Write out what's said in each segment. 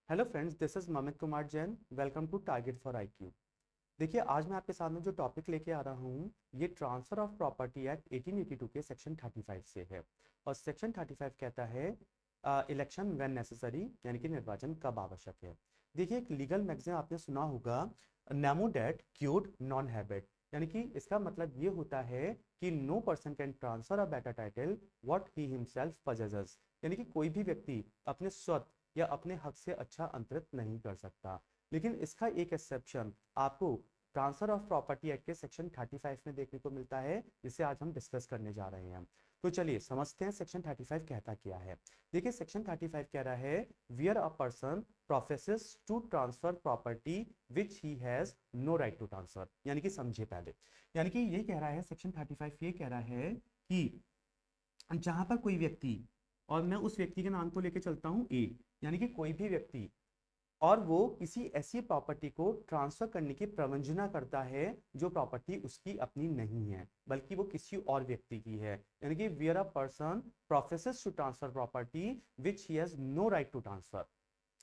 Hello friends, this is Mamit Kumar Jain. Welcome to target for IQ. देखिए, आज मैं आपके सामने जो टॉपिक लेके आ रहा हूँ ये ट्रांसफर ऑफ प्रॉपर्टी एक्ट 1882 के सेक्शन 35 से है। और सेक्शन 35 कहता है इलेक्शन व्हेन नेसेसरी, यानी कि निर्वाचन कब आवश्यक है। देखिए, एक लीगल मैगजीन आपने सुना होगा, नेमो डेट क्यूड नॉन हैबिट, यानी कि इसका मतलब ये होता है कि no person can transfer a better title what he himself possesses, यानी कि कोई भी व्यक्ति अपने स्वत या अपने हक से अच्छा अंतरित नहीं कर सकता। लेकिन इसका एक एक्सेप्शन आपको ट्रांसफर ऑफ प्रॉपर्टी एक्ट के सेक्शन 35 में देखने को मिलता है, जिसे आज हम डिस्कस करने जा रहे हैं। तो चलिए समझते हैं सेक्शन 35 कहता क्या है। देखिए, सेक्शन 35 कह रहा है where a person professes to transfer property which he has no right to transfer, यानी कि समझिए पहले, यानी कि ये कह रहा है सेक्शन 35 ये कह रहा है कि जहां पर कोई व्यक्ति, और मैं उस व्यक्ति के नाम को लेकर चलता हूं ए, यानी कि कोई भी व्यक्ति, और वो किसी ऐसी प्रॉपर्टी को ट्रांसफर करने की प्रवंजना करता है जो प्रॉपर्टी उसकी अपनी नहीं है बल्कि वो किसी और व्यक्ति की है, यानी कि where a person professes to transfer property which he has no right to transfer,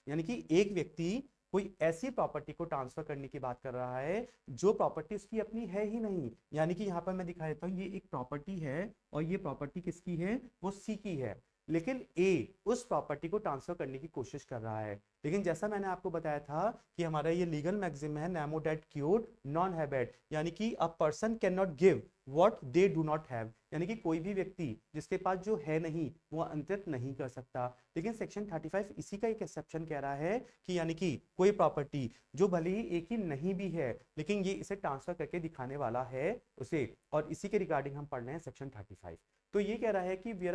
यानी कि एक व्यक्ति कोई ऐसी प्रॉपर्टी को ट्रांसफर करने की बात कर रहा है जो प्रॉपर्टी उसकी अपनी है ही नहीं। यानी कि यहां पर मैं दिखा देता हूं, ये एक प्रॉपर्टी है और ये प्रॉपर्टी किसकी है, वो सी की है। लेकिन ए उस प्रॉपर्टी को ट्रांसफर करने की कोशिश कर रहा है। लेकिन जैसा मैंने आपको बताया था कि हमारा ये लीगल मैक्सिम है, नेमो डेट क्यूड नॉन हैबिट, यानी कि a person can not give what they do not have, यानी कि कोई भी व्यक्ति जिसके पास जो है नहीं वो अंतरित नहीं कर सकता। लेकिन सेक्शन 35 इसी का एक एक्सेप्शन कह रहा है कि यानी कि कोई प्रॉपर्टी जो भले ही एक ही नहीं भी है लेकिन ये इसे ट्रांसफर करके दिखाने वाला है उसे, और इसी के रिगार्डिंग हम पढ़ रहे हैं सेक्शन 35। तो ये कह रहा है कि where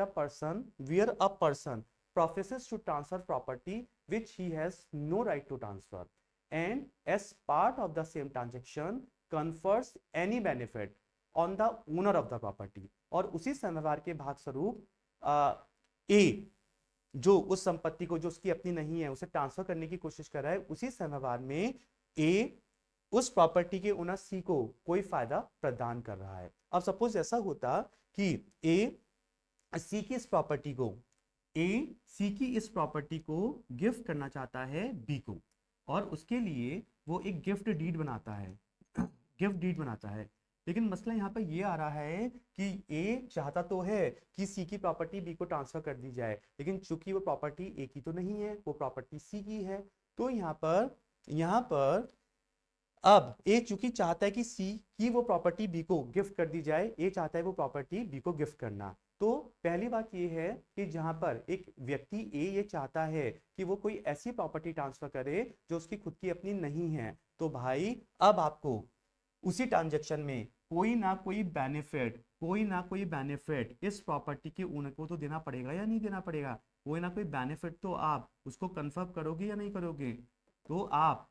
a person professes to transfer property which he has no right to transfer and as part of the same transaction confers any benefit on the owner of the property, और उसी व्यवहार के भाग स्वरूप ए जो उस संपत्ति को जो उसकी अपनी नहीं है उसे ट्रांसफर करने की कोशिश कर रहा है, उसी व्यवहार में ए उस प्रॉपर्टी के ओनर सी को कोई फायदा प्रदान कर रहा है। अब सपोज ऐसा होता कि ए सी की इस प्रॉपर्टी को ए सी की इस प्रॉपर्टी को गिफ्ट करना चाहता है बी को, और उसके लिए वो एक गिफ्ट डीड बनाता है गिफ्ट डीड बनाता है। लेकिन मसला यहाँ पर ये आ रहा है कि ए चाहता तो है कि सी की प्रॉपर्टी बी को ट्रांसफर कर दी जाए, लेकिन चूंकि वो प्रॉपर्टी ए की तो नहीं है, वो प्रॉपर्टी सी की है। तो यहाँ पर अब ए चूंकि चाहता है कि सी की वो प्रॉपर्टी बी को गिफ्ट कर दी जाए, ए चाहता है वो प्रॉपर्टी बी को गिफ्ट करना। तो पहली बात ये है कि जहां पर एक व्यक्ति ए ये चाहता है कि वो कोई ऐसी प्रॉपर्टी ट्रांसफर करे जो उसकी खुद की अपनी नहीं है, तो भाई अब आपको उसी ट्रांजेक्शन में कोई ना कोई बेनिफिट इस प्रॉपर्टी के ओनर को तो देना पड़ेगा या नहीं देना पड़ेगा। कोई ना कोई बेनिफिट तो आप उसको कन्फर्म करोगे या नहीं करोगे। तो आप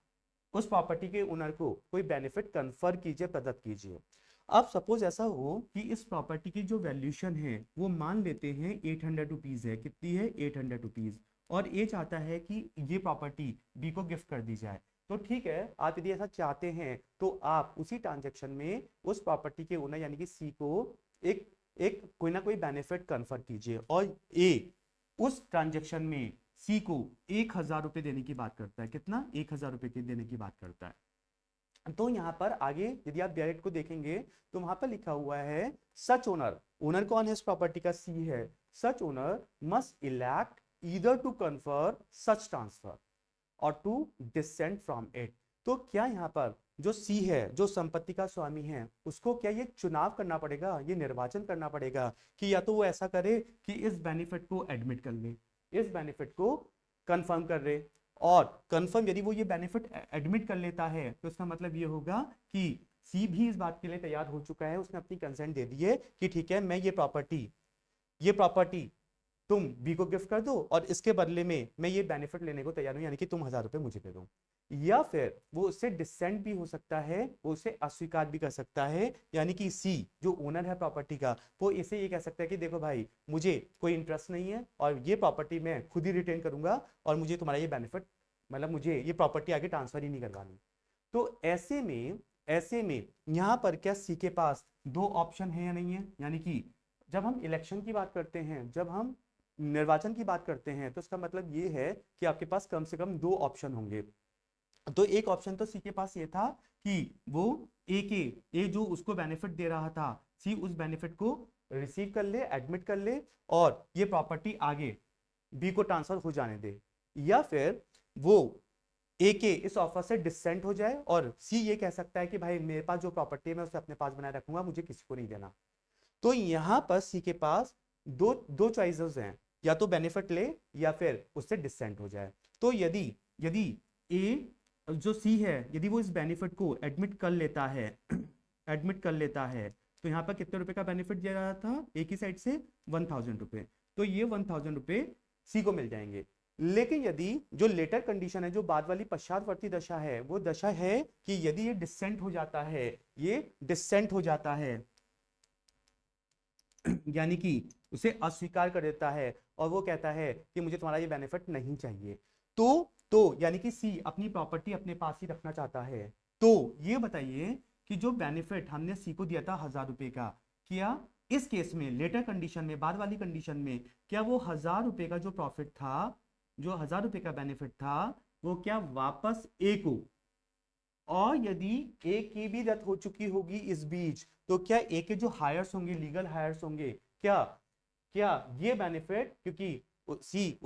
उस प्रॉपर्टी के ओनर को कोई बेनिफिट कन्फर कीजिए, प्रदत्त कीजिए। अब सपोज ऐसा हो कि इस प्रॉपर्टी की जो वैल्यूशन है वो मान लेते हैं 800 रुपीज है। कितनी है, 800 रुपीज। और ये चाहता है कि ये प्रॉपर्टी बी को गिफ्ट कर दी जाए। तो ठीक है, आप यदि ऐसा चाहते हैं तो आप उसी ट्रांजेक्शन में उस प्रॉपर्टी के ओनर यानी कि सी को एक एक कोई ना कोई बेनिफिट कन्फर कीजिए, और ए उस ट्रांजेक्शन में सी को 1,000 रुपए देने की बात करता है। कितना, 1,000 रुपए की देने की बात करता है। तो यहां पर आगे यदि आप डायरेक्ट को देखेंगे तो वहां पर लिखा हुआ है सच ओनर, ओनर कौन है इस प्रॉपर्टी का, सी है। Such owner must elect either to confirm such transfer और टू डिसेंट फ्रॉम इट। तो क्या यहाँ पर जो सी है, जो संपत्ति का स्वामी है, उसको क्या ये चुनाव करना पड़ेगा, ये निर्वाचन करना पड़ेगा कि या तो वो ऐसा करे कि इस बेनिफिट को एडमिट कर ले, इस बेनिफिट को कंफर्म कर ले, और कंफर्म यदि वो ये बेनिफिट एडमिट कर लेता है तो इसका मतलब ये होगा कि सी भी इस बात के लिए तैयार हो चुका है, उसने अपनी कंसेंट दे दी है कि ठीक है, मैं ये प्रॉपर्टी तुम बी को गिफ्ट कर दो और इसके बदले में मैं ये बेनिफिट लेने को तैयार हूं, यानी कि तुम 1,000 रुपए मुझे दे दो। या फिर वो उससे डिसेंट भी हो सकता है, वो उसे अस्वीकार भी कर सकता है, यानी कि सी जो ओनर है प्रॉपर्टी का वो इसे ये कह सकता है कि देखो भाई, मुझे कोई इंटरेस्ट नहीं है और ये प्रॉपर्टी मैं खुद ही रिटेन करूंगा, और मुझे तुम्हारा ये बेनिफिट, मतलब मुझे ये प्रॉपर्टी आगे ट्रांसफर ही नहीं करवानी। तो ऐसे में यहां पर क्या सी के पास दो ऑप्शन है या नहीं है, यानी कि जब हम इलेक्शन की बात करते हैं, जब हम निर्वाचन की बात करते हैं तो इसका मतलब ये है कि आपके पास कम से कम 2 ऑप्शन होंगे। तो एक ऑप्शन तो सी के पास ये था कि वो ए जो उसको बेनिफिट दे रहा था, सी उस बेनिफिट को रिसीव कर ले, एडमिट कर ले और ये प्रॉपर्टी आगे बी को ट्रांसफर हो जाने दे, या फिर वो ए के इस ऑफर से डिसेंट हो जाए और सी ये कह सकता है कि भाई मेरे पास जो प्रॉपर्टी है मैं उसे अपने पास बनाए रखूंगा, मुझे किसी को नहीं देना। तो यहां पर सी के पास दो दो चॉइसेस हैं, या तो बेनिफिट ले या फिर उससे डिसेंट हो जाए। तो यदि यदि ए जो सी है यदि वो इस बेनिफिट को एडमिट कर लेता है एडमिट कर लेता है, तो यहाँ पर कितने रुपए का बेनिफिट दे रहा था ए की साइड से 1000 रुपए, तो ये 1000 रुपए सी को मिल जाएंगे। लेकिन यदि जो लेटर कंडीशन है, जो बाद वाली पश्चातवर्ती दशा है, वो दशा है कि यदि ये डिसेंट हो जाता है, ये डिसेंट हो जाता है यानी कि उसे अस्वीकार कर देता है और वो कहता है कि मुझे तुम्हारा ये बेनिफिट नहीं चाहिए, तो यानी कि सी अपनी प्रॉपर्टी अपने पास ही रखना चाहता है। तो ये बताइए कि जो बेनिफिट हमने सी को दिया था 1000 रुपए का, क्या इस केस में लेटर कंडीशन में, बाद वाली कंडीशन में, क्या वो 1000 रुपए का जो प्रॉफिट था, जो 1000 रुपए का बेनिफिट था, वो क्या वापस ए को, और यदि ए की भी डेथ हो चुकी होगी इस बीच, तो क्या ए के जो हायर्स होंगे, लीगल हायर्स होंगे, क्या क्या ये बेनिफिट, क्योंकि सी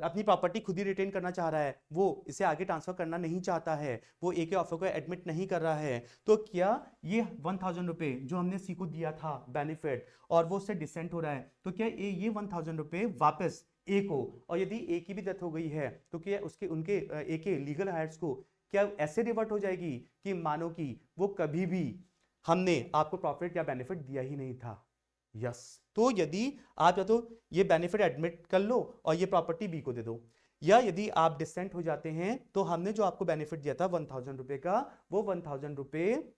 अपनी प्रॉपर्टी खुद ही रिटेन करना चाह रहा है, वो इसे आगे ट्रांसफर करना नहीं चाहता है, वो ए के ऑफर को एडमिट नहीं कर रहा है, तो क्या ये 1000 रुपए जो हमने सी को दिया था बेनिफिट और वो उससे डिसेंट हो रहा है, तो क्या ये 1000 रुपए वापस ए को, और यदि ए की भी डेथ हो गई है तो क्या उसके उनके ए के लीगल हायर्स को क्या ऐसे रिवर्ट हो जाएगी कि मानो कि वो कभी भी हमने आपको प्रॉफिट या बेनिफिट दिया ही नहीं था। यस, तो यदि आप या तो ये बेनिफिट एडमिट कर लो और ये प्रॉपर्टी बी को दे दो, या यदि आप डिसेंट हो जाते हैं तो हमने जो आपको बेनिफिट दिया था 1000 रुपए का, वो 1000 रुपए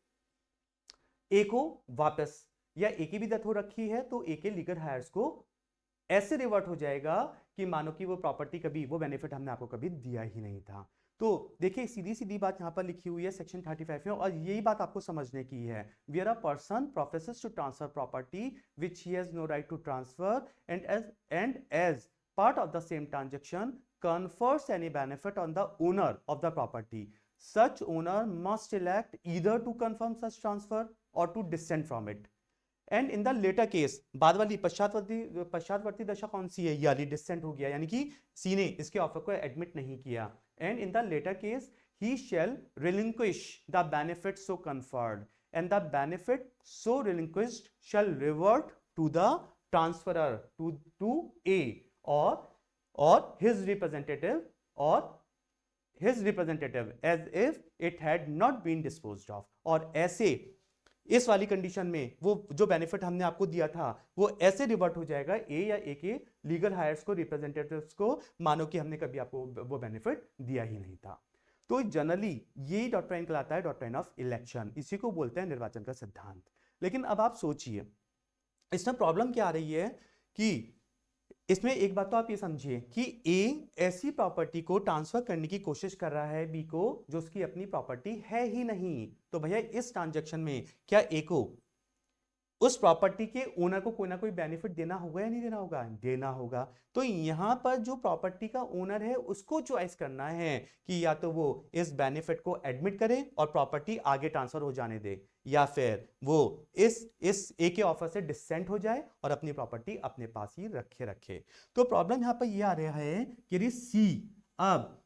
ए को वापस, या ए की भी डेथ हो रखी है तो ए के लीगल हायर्स को ऐसे रिवर्ट हो जाएगा कि मानो कि वो प्रॉपर्टी कभी, वो बेनिफिट हमने आपको कभी दिया ही नहीं था। तो देखिए सीधी सीधी बात यहां पर लिखी हुई है सेक्शन 35 में, और यही बात आपको समझने की है। Where a person professes to transfer property which he has no right to transfer and as part of the same transaction confers any benefit on the owner of the property, such owner must elect either to confirm such transfer or to dissent from it. And in the latter case, बाद वाली पश्चातवर्ती दशा कौन सी है, यानी decent हो गया, यानी कि सी ने इसके ऑफर को एडमिट नहीं किया, and in the latter case he shall relinquish the benefit so conferred and the benefit so relinquished shall revert to the transferor to a or his representative as if it had not been disposed of। और ऐसे इस वाली condition में वो जो benefit हमने आपको दिया था वो ऐसे रिवर्ट हो जाएगा ए या ए के लीगल हायर्स को, रिप्रेजेंटेटिव्स को, मानो कि हमने कभी आपको वो बेनिफिट दिया ही नहीं था। तो जनरली यही डॉक्ट्राइन कहलाता है डॉक्ट्राइन ऑफ इलेक्शन, इसी को बोलते हैं निर्वाचन का सिद्धांत। लेकिन अब आप सोचिए इसमें प्रॉब्लम क्या आ रही है कि इसमें एक बात तो आप ये समझिए कि ए ऐसी प्रॉपर्टी को ट्रांसफर करने की कोशिश कर रहा है बी को जो उसकी अपनी प्रॉपर्टी है ही नहीं। तो भैया इस ट्रांजैक्शन में क्या ए को उस प्रॉपर्टी के ओनर को कोई ना कोई बेनिफिट देना होगा या नहीं देना होगा? देना होगा। तो यहां पर जो प्रॉपर्टी का ओनर है उसको चॉइस करना है कि या तो वो इस बेनिफिट को एडमिट करे और प्रॉपर्टी आगे ट्रांसफर हो जाने दे, या फिर वो इस ए के ऑफर से डिसेंट हो जाए और अपनी प्रॉपर्टी अपने पास ही रखे। तो प्रॉब्लम यहां पर यह आ रहा है कि यदि सी अब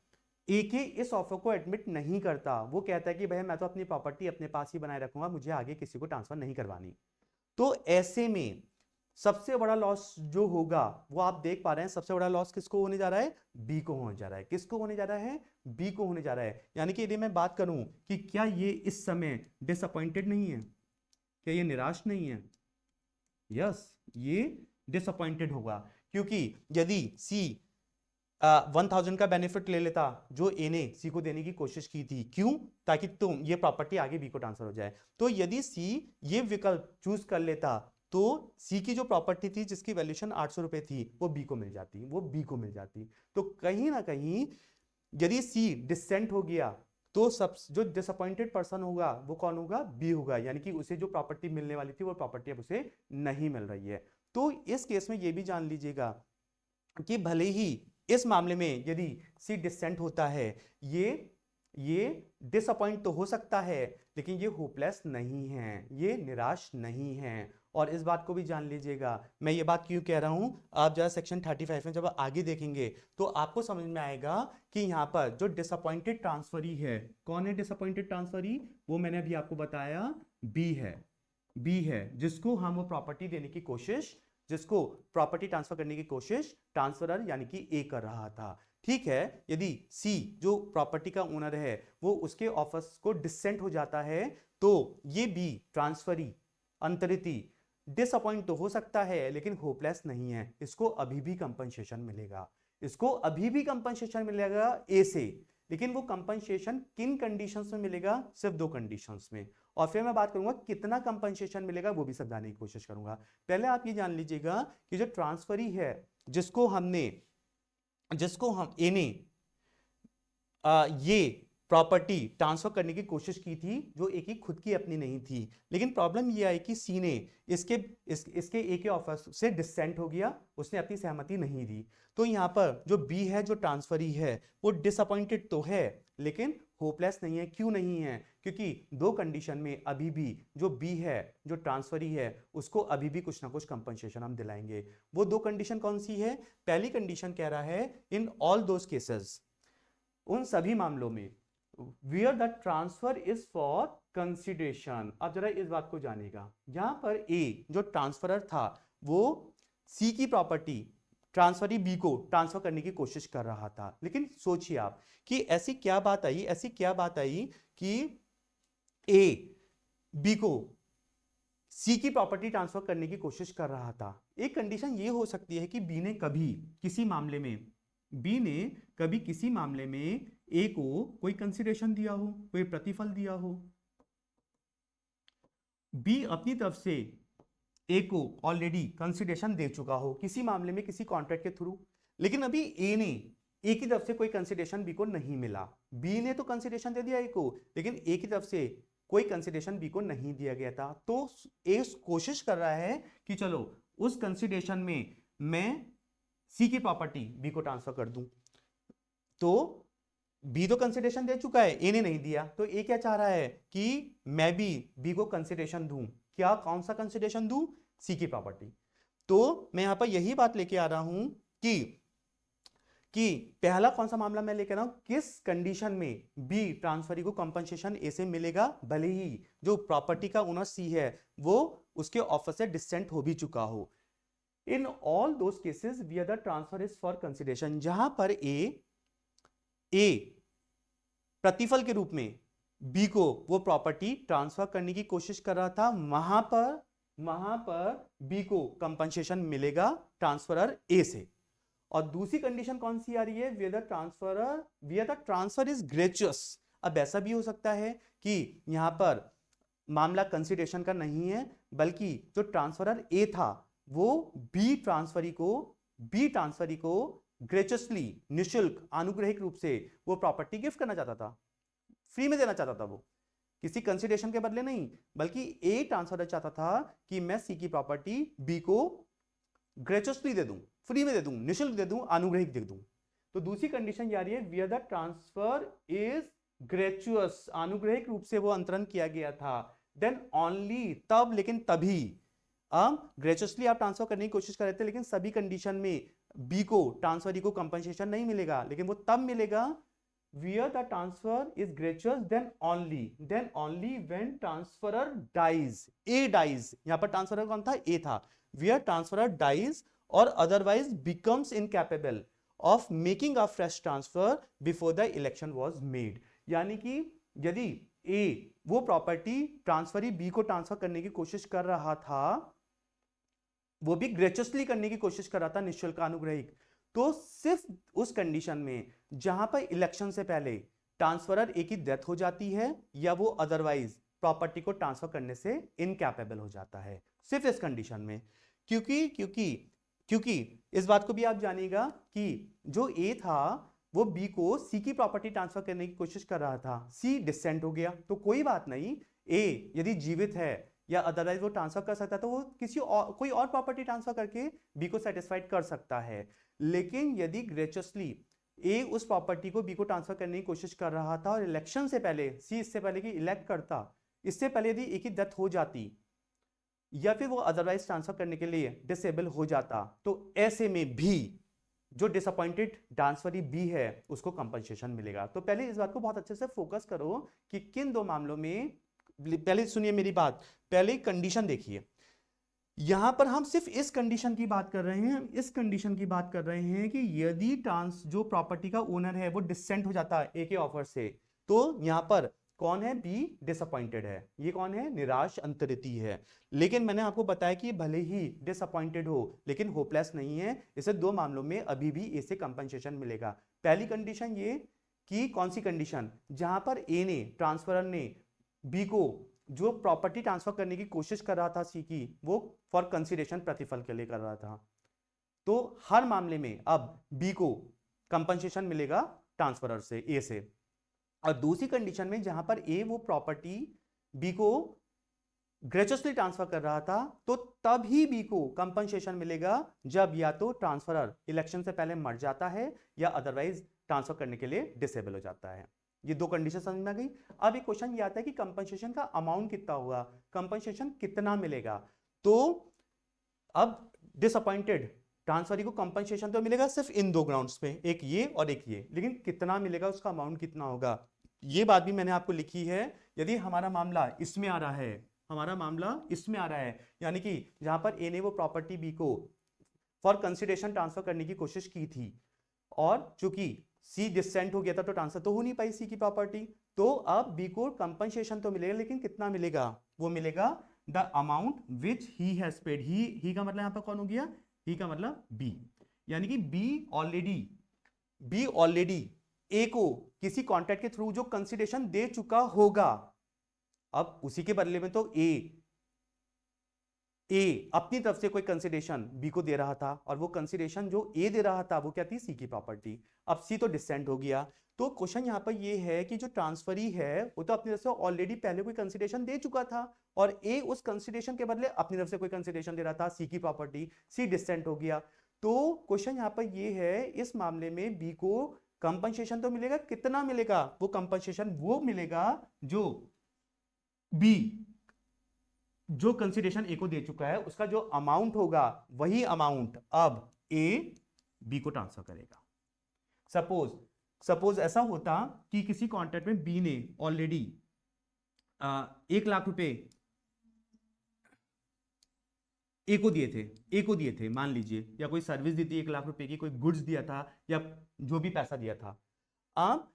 ए के इस ऑफर को एडमिट नहीं करता, वो कहता है कि भाई मैं तो अपनी प्रॉपर्टी अपने पास ही बनाए रखूंगा, मुझे आगे किसी को ट्रांसफर नहीं करवानी, तो ऐसे में सबसे बड़ा लॉस जो होगा वो आप देख पा रहे हैं, सबसे बड़ा लॉस किसको होने जा रहा है? बी को होने जा रहा है। किसको होने जा रहा है? बी को होने जा रहा है। यानी कि यदि मैं बात करूं कि क्या ये इस समय डिसअपॉइंटेड नहीं है, क्या ये निराश नहीं है? यस, ये डिसअपॉइंटेड होगा, क्योंकि यदि सी 1000 का बेनिफिट ले लेता जो ए ने सी को देने की कोशिश की थी, क्यों? ताकि तुम ये प्रॉपर्टी आगे बी को ट्रांसफर हो जाए। तो यदि सी ये विकल्प चूज कर लेता तो सी की जो प्रॉपर्टी थी जिसकी वैल्यूएशन 800 रुपए थी वो बी को मिल जाती, तो कहीं ना कहीं यदि सी डिसेंट हो गया तो सब जो डिसअपॉइंटेड पर्सन होगा वो कौन होगा? बी होगा, यानी कि उसे जो प्रॉपर्टी मिलने वाली थी वो प्रॉपर्टी अब उसे नहीं मिल रही है। तो इस केस में ये भी जान लीजिएगा कि भले ही इस मामले में यदि सी डिसेंट होता है, ये डिसअपॉइंट तो हो सकता है, लेकिन ये होपलेस नहीं है, ये निराश नहीं है। और इस बात को भी जान लीजिएगा, मैं ये बात क्यों कह रहा हूं, आप जरा सेक्शन 35 में जब आगे देखेंगे तो आपको समझ में आएगा कि यहां पर जो डिसअपॉइंटेड ट्रांसफरी है, कौन है डिसअपॉइंटेड ट्रांसफरी, वो मैंने अभी आपको बताया बी है, जिसको हम वो प्रॉपर्टी देने की कोशिश, जिसको प्रॉपर्टी ट्रांसफर करने की कोशिश ट्रांसफरर यानी कि ए कर रहा था। ठीक है, यदि सी जो प्रॉपर्टी का ओनर है वो उसके ऑफर्स को डिसेंट हो जाता है, तो ये बी ट्रांसफरी अंतरिति डिसअपॉइंट तो हो सकता है लेकिन होपलेस नहीं है, इसको अभी भी कंपनसेशन मिलेगा, इसको अभी भी कंपनसेशन मिलेगा ए से। लेकिन वो कंपनसेशन किन कंडीशंस में मिलेगा, सिर्फ 2 कंडीशंस में। और फिर मैं बात करूंगा कितना कंपनसेशन मिलेगा वो भी समझाने की कोशिश करूंगा। पहले आप ये जान लीजिएगा कि जो ट्रांसफरी है, जिसको हम ए ने ये प्रॉपर्टी ट्रांसफर करने की कोशिश की थी, जो ए की खुद की अपनी नहीं थी, लेकिन प्रॉब्लम ये आई कि सी ने इसके ए के ऑफर से डिसेंट हो गया, उसने अपनी सहमति नहीं दी। तो यहाँ पर जो बी है, जो ट्रांसफरी है, वो डिसअपॉइंटेड तो है लेकिन होपलेस नहीं है। क्यों नहीं है, क्योंकि 2 कंडीशन में अभी भी जो बी है, जो ट्रांसफरी है, उसको अभी भी कुछ ना कुछ कंपनसेशन हम दिलाएंगे। वो 2 कंडीशन कौन सी है, पहली कंडीशन कह रहा है इन ऑल दोज केसेस, उन सभी मामलों में where the transfer is for consideration। अब जरा इस बात को जानेगा, यहां पर ए जो ट्रांसफरर था वो सी की प्रॉपर्टी ट्रांसफरी बी को ट्रांसफर करने की कोशिश कर रहा था। लेकिन सोचिए आप कि ऐसी क्या बात आई कि ए बी को सी की प्रॉपर्टी ट्रांसफर करने की कोशिश कर रहा था। एक कंडीशन ये हो सकती है कि बी ने कभी किसी मामले में ए को कोई कंसिडरेशन दिया हो, कोई प्रतिफल दिया हो, बी अपनी तरफ से ए को ऑलरेडी कंसिडरेशन दे चुका हो किसी मामले में, किसी कॉन्ट्रैक्ट के थ्रू, लेकिन अभी ए की तरफ से कोई कंसिडरेशन बी को नहीं मिला। बी ने तो कंसिडरेशन दे दिया ए को, लेकिन ए की तरफ से कोई कंसिडरेशन बी को नहीं दिया गया था। तो ए कोशिश कर रहा है कि चलो उस कंसिडरेशन में मैं सी की प्रॉपर्टी बी को ट्रांसफर कर दूं। तो बी तो कंसिडरेशन दे चुका है, ए ने नहीं दिया, तो ए क्या चाह रहा है कि मैं भी बी को कंसिडरेशन दूं। क्या, कौन सा कंसिडरेशन दूं, सी की प्रॉपर्टी। तो मैं यहां पर यही बात लेके आ रहा हूं कि पहला कौन सा मामला मैं लेके आ रहा हूं, किस कंडीशन में बी ट्रांसफरी को कंपनसेशन ए से मिलेगा, भले ही जो प्रॉपर्टी का ओनर सी है वो उसके ऑफर से डिसेंट हो भी चुका हो। In all those cases where the transfer is for consideration, जहां पर ए प्रतिफल के रूप में बी को वो प्रॉपर्टी ट्रांसफर करने की कोशिश कर रहा था, वहां पर बी को कंपनसेशन मिलेगा ट्रांसफरर ए से। और दूसरी कंडीशन कौन सी आ रही है, where the transfer is gratuitous. अब ऐसा भी हो सकता है कि यहां पर मामला कंसिडरेशन का नहीं है, बल्कि जो ट्रांसफरर ए था वो बी ट्रांसफरी को ग्रेचुअसली, निशुल्क, अनुग्रहिक रूप से वो प्रॉपर्टी गिफ्ट करना चाहता था, फ्री में देना चाहता था, वो किसी कंसिडरेशन के बदले नहीं, बल्कि ए ट्रांसफर चाहता था कि मैं सी की प्रॉपर्टी बी को ग्रेचुअसली दे दूं, फ्री में दे दूं, निशुल्क दे दूं, अनुग्रहिक दे दूं। तो दूसरी कंडीशन ये आ रही है, where the transfer is gratuitous, अनुग्रहिक रूप से वो अंतरण किया गया था, देन ओनली, तब, लेकिन तभी। अब ग्रेचुअसली आप ट्रांसफर करने की कोशिश कर रहे थे, लेकिन सभी कंडीशन में बी को, ट्रांसफरी को कंपनसेशन नहीं मिलेगा, लेकिन वो तब मिलेगा where the transfer is gratuitous, then only when transferor dies, A dies, यहां पर ट्रांसफरर कौन था, A था, where transferor dies or otherwise becomes incapable of making a fresh transfer before the election was made। यानी कि यदि A वो property transferee B को ट्रांसफर करने की कोशिश कर रहा था, वो भी ग्रेचुअसली करने की कोशिश कर रहा था, निःशुल्क, अनुग्रहिक, तो सिर्फ उस कंडीशन में जहां पर इलेक्शन से पहले ट्रांसफरर ए की डेथ हो जाती है या वो अदरवाइज प्रॉपर्टी को ट्रांसफर करने से इनकैपेबल हो जाता है, सिर्फ इस कंडीशन में। क्योंकि इस बात को भी आप जानिएगा कि जो ए था वो बी को सी की प्रॉपर्टी ट्रांसफर करने की कोशिश कर रहा था, सी डिसेंट हो गया, तो कोई बात नहीं, ए यदि जीवित है या अदरवाइज वो ट्रांसफर कर सकता है तो वो कोई और प्रॉपर्टी ट्रांसफर करके बी को सेटिस्फाइड कर सकता है। लेकिन यदि ग्रेचुअसली ए उस प्रॉपर्टी को बी को ट्रांसफर करने की कोशिश कर रहा था और इलेक्शन से पहले सी इससे पहले कि इलेक्ट करता, इससे पहले यदि ए की डेथ हो जाती या फिर वो अदरवाइज ट्रांसफर करने के लिए डिसेबल हो जाता, तो ऐसे में भी जो डिसअपॉइंटेड ट्रांसफरी बी है उसको कंपनसेशन मिलेगा। तो पहले इस बात को बहुत अच्छे से फोकस करो कि किन दो मामलों में, पहले सुनिए मेरी बात, पहले कंडीशन देखिए। यहां पर हम सिर्फ इस कंडीशन की बात कर रहे हैं, इस कंडीशन की बात कर रहे हैं कि यदि जो प्रॉपर्टी का ओनर है वो डिसेंट हो जाता है ए के ऑफर से, तो यहां पर कौन है, बी डिसअपॉइंटेड है। ये कौन है, निराश अंतरिति है। लेकिन मैंने आपको बताया कि भले ही डिसअपॉइंटेड हो लेकिन होपलेस नहीं है, इसे दो मामलों में अभी भी ए से कंपनसेशन मिलेगा। पहली कंडीशन ये कि कौन सी कंडीशन, जहां पर ए ने, ट्रांसफरर ने बी को जो प्रॉपर्टी ट्रांसफर करने की कोशिश कर रहा था सी की, वो फॉर कंसीडरेशन प्रतिफल के लिए कर रहा था। तो हर मामले में अब बी को कंपनसेशन मिलेगा ट्रांसफरर से, ए से। और दूसरी कंडीशन में जहां पर ए वो प्रॉपर्टी बी को ग्रेचुअसली ट्रांसफर कर रहा था, तो तभी बी को कंपनसेशन मिलेगा जब या तो ट्रांसफरर इलेक्शन से पहले मर जाता है या अदरवाइज ट्रांसफर करने के लिए डिसेबल हो जाता है। ये दो कंडीशन समझ में आ गई। अब एक क्वेश्चन ये आता है कि कंपनसेशन का अमाउंट कितना होगा, कंपनसेशन कितना मिलेगा। तो अब डिसअपॉइंटेड ट्रांसफरी को कंपनसेशन तो मिलेगा सिर्फ इन दो ग्राउंड्स पे, एक ये और एक ये, लेकिन कितना मिलेगा, उसका अमाउंट कितना होगा, ये बात भी मैंने आपको लिखी है। यदि हमारा मामला इसमें आ रहा है, हमारा मामला इसमें आ रहा है, यानी कि जहां पर ए ने वो प्रॉपर्टी बी को फॉर कंसीडरेशन ट्रांसफर करने की कोशिश की थी और चूंकि सी डिसेंट हो गया था तो ट्रांसफर तो हो नहीं पाई सी की प्रॉपर्टी, तो अब बी को कंपनसेशन तो मिलेगा, लेकिन कितना मिलेगा, वो मिलेगा the amount which he has paid. He का मतलब यहां पर कौन हो गया, ही का मतलब बी, यानी कि बी ऑलरेडी ए को किसी कॉन्ट्रैक्ट के थ्रू जो कंसीडरेशन दे चुका होगा, अब उसी के बदले में तो ए अपनी तरफ से कोई कंसीडरेशन बी को दे रहा था और वो कंसीडरेशन जो ए दे रहा था वो क्या थी, सी की प्रॉपर्टी। अब सी तो डिसेंट हो गया, तो क्वेश्चन यहां पर ये है कि जो ट्रांसफरी है वो तो अपनी तरफ से ऑलरेडी पहले कोई कंसीडरेशन दे चुका था और ए उस कंसीडरेशन के बदले अपनी तरफ से कोई कंसीडरेशन दे रहा था, सी की प्रॉपर्टी, सी डिसेंट हो गया। तो क्वेश्चन यहां पर ये है, इस मामले में बी को कंपनसेशन तो मिलेगा, कितना मिलेगा, वो कंपनसेशन वो मिलेगा जो बी जो कंसीडरेशन ए को दे चुका है उसका जो अमाउंट होगा वही अमाउंट अब ए बी को ट्रांसफर करेगा। सपोज ऐसा होता कि किसी कॉन्ट्रैक्ट में बी ने ऑलरेडी 1,00,000 रुपए ए को दिए थे मान लीजिए, या कोई सर्विस दी थी 1,00,000 रुपए की, कोई गुड्स दिया था या जो भी पैसा दिया था। अब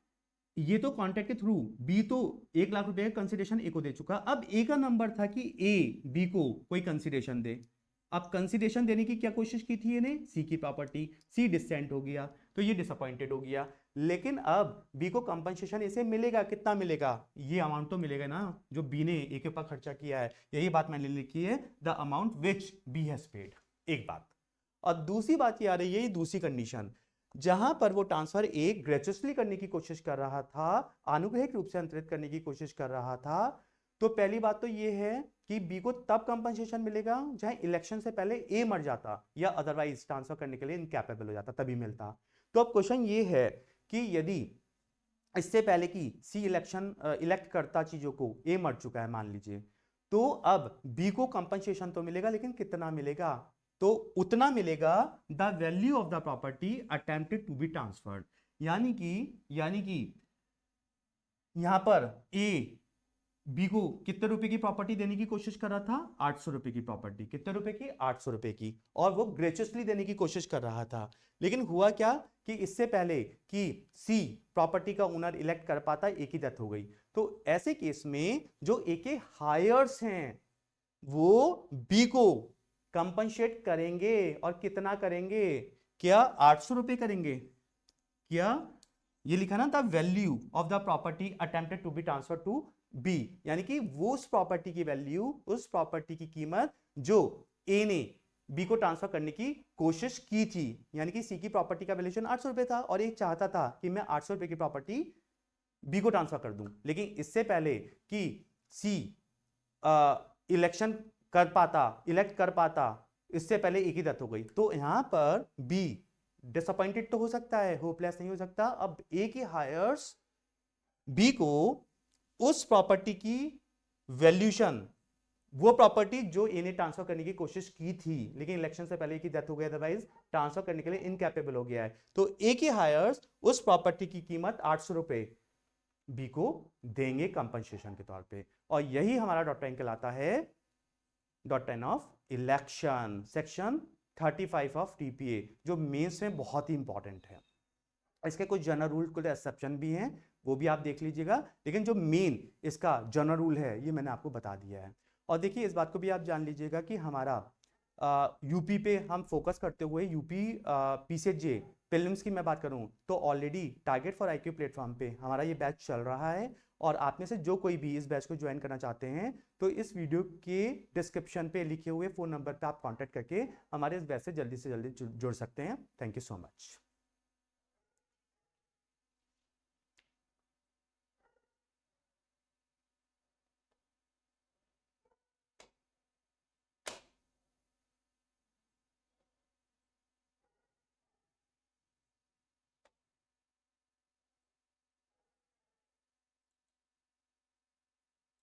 ये तो कॉन्ट्रैक्ट के थ्रू बी तो 1,00,000 रुपए का कंसीडरेशन ए को दे चुका, अब ए का नंबर था कि ए बी को कोई कंसीडरेशन दे। अब कंसीडरेशन देने की क्या कोशिश की थी इन्हें, सी की प्रॉपर्टी, सी डिसेंट हो गया तो ये डिसअपॉइंटेड हो गया। लेकिन अब बी को कंपनसेशन इसे मिलेगा, कितना मिलेगा, ये अमाउंट तो मिलेगा ना जो बी ने ए के ऊपर खर्चा किया है, यही बात मैंने लिखी है, the amount which B has paid. एक बात, और दूसरी बात ये आ रही है, दूसरी कंडीशन, जहां पर वो ट्रांसफर ए ग्रेचुअसली करने की कोशिश कर रहा था, आनुग्रहिक रूप से अंतरित करने की कोशिश कर रहा था, तो पहली बात तो ये है कि बी को तब कंपनसेशन मिलेगा जहां इलेक्शन से पहले ए मर जाता या अदरवाइज ट्रांसफर करने के लिए इनकैपेबल हो जाता, तभी मिलता। तो अब क्वेश्चन ये है कि यदि इससे पहले कि सी इलेक्ट करता चीजों को, ए मर चुका है मान लीजिए, तो अब बी को कंपनसेशन तो मिलेगा, लेकिन कितना मिलेगा, तो उतना मिलेगा the value of the property attempted to be transferred. यानी कि यहां पर ए बी को कितने रुपए की प्रॉपर्टी देने की कोशिश कर रहा था, 800 रुपए की प्रॉपर्टी, कितने रुपए की, 800 रुपए की, और वो ग्रेचुअसली देने की कोशिश कर रहा था। लेकिन हुआ क्या कि इससे पहले कि सी प्रॉपर्टी का ओनर इलेक्ट कर पाता, ए की डेथ हो गई। तो ऐसे केस में जो ए के हायर्स हैं वो बी को कंपनसेट करेंगे, और कितना करेंगे, क्या 800 रुपए करेंगे, क्या ये लिखा ना, the value of the property attempted to be transfer to be, यानी कि वो उस प्रॉपर्टी की वैल्यू, उस प्रॉपर्टी की कीमत जो ए ने बी को ट्रांसफर करने की कोशिश की थी, यानी कि सी की प्रॉपर्टी का वैल्यूएशन 800 रुपए था और एक चाहता था कि मैं 800 रुपए की प्रॉपर्टी बी को ट्रांसफर कर दूं, लेकिन इससे पहले कि सी इलेक्शन कर पाता, इलेक्ट कर पाता, इससे पहले ए की डेथ हो गई, तो यहां पर बी डिसअपॉइंटेड तो हो सकता है, होपलेस नहीं हो सकता। अब ए की हायर्स बी को उस प्रॉपर्टी की वैल्यूशन, वो प्रॉपर्टी जो ए ने ट्रांसफर करने की कोशिश की थी लेकिन इलेक्शन से पहले की डेथ हो गई, अदरवाइज ट्रांसफर करने के लिए इनकैपेबल हो गया है, तो ए की हायर्स उस प्रॉपर्टी की कीमत 800 रुपए बी को देंगे कंपनसेशन के तौर पे। और यही हमारा डॉट टेन कहलाता है, dot ten of election, section 35 of TPA, जो मेंस में बहुत ही इंपॉर्टेंट है। इसके कुछ जनरल रूल, कुछ एक्सेप्शन भी हैं, वो भी आप देख लीजिएगा, लेकिन जो मेन इसका जनरल रूल है ये मैंने आपको बता दिया है। और देखिए इस बात को भी आप जान लीजिएगा कि हमारा यूपी पे हम फोकस करते हुए यूपी पीसीजे प्रीलिम्स की मैं बात करूं तो already target for IQ platform पे हमारा ये बैच चल रहा है, और आप में से जो कोई भी इस बैच को ज्वाइन करना चाहते हैं तो इस वीडियो के डिस्क्रिप्शन पे लिखे हुए फोन नंबर पे आप कांटेक्ट करके हमारे इस बैच से जल्दी जुड़ सकते हैं। Thank you so much.